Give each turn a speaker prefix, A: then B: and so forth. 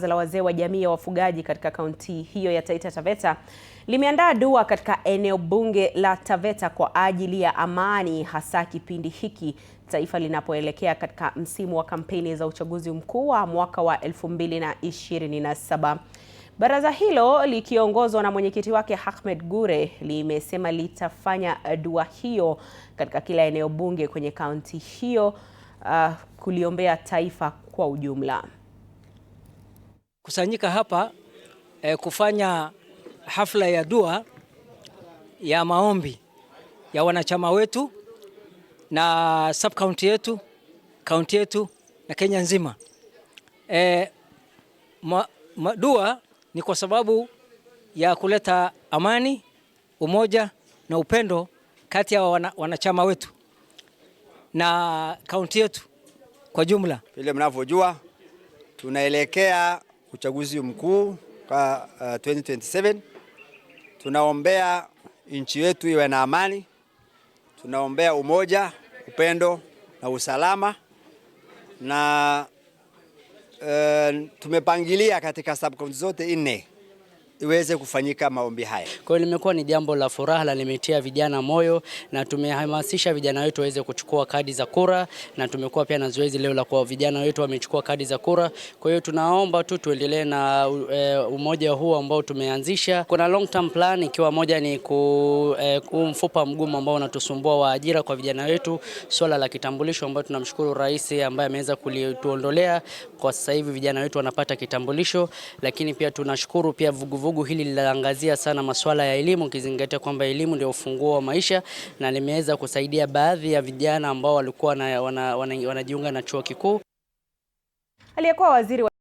A: La wazee wa jamii ya wafugaji katika kaunti hiyo ya Taita Taveta limeandaa dua katika eneo bunge la Taveta kwa ajili ya amani, hasa kipindi hiki taifa linapoelekea katika msimu wa kampeni za uchaguzi mkuu wa mwaka wa 2027. Baraza hilo likiongozwa na mwenyekiti wake Ahmed Gure limesema litafanya dua hiyo katika kila eneo bunge kwenye kaunti hiyo kuliombea taifa kwa ujumla.
B: Kusanyika hapa kufanya hafla ya dua ya maombi ya wanachama wetu na sub county yetu, county yetu na Kenya nzima. Dua ni kwa sababu ya kuleta amani, umoja na upendo kati ya wanachama wetu na kaunti yetu kwa jumla.
C: Vile mnavyojua tunaelekea uchaguzi mkuu kwa 2027. Tunaombea nchi yetu iwe na amani, tunaombea umoja, upendo na usalama, na tumepangilia katika sub-county zote 4 iweze kufanyika maombi haya.
D: Kwa hiyo limekuwa ni jambo la furaha na limetia vijana moyo, na tumehamasisha vijana wetu waweze kuchukua kadi za kura, na tumekuwa pia na zoezi leo la kwa vijana wetu wamechukua kadi za kura. Kwa hiyo tunaomba tu tuendelee na umoja huu ambao tumeanzisha. Kuna long term plan, ikiwa moja ni mfupa mgumu ambao unatusumbua wa ajira kwa vijana wetu, swala la kitambulisho ambao tunamshukuru rais ambaye ameweza kulituondolea. Kwa sasa hivi vijana wetu wanapata kitambulisho, lakini pia tunashukuru pia vuguvugu hili linaangazia sana masuala ya elimu, ukizingatia kwamba elimu ndio ufunguo wa maisha, na limeweza kusaidia baadhi ya vijana ambao walikuwa wanajiunga na chuo kikuu.
A: Aliyekuwa waziri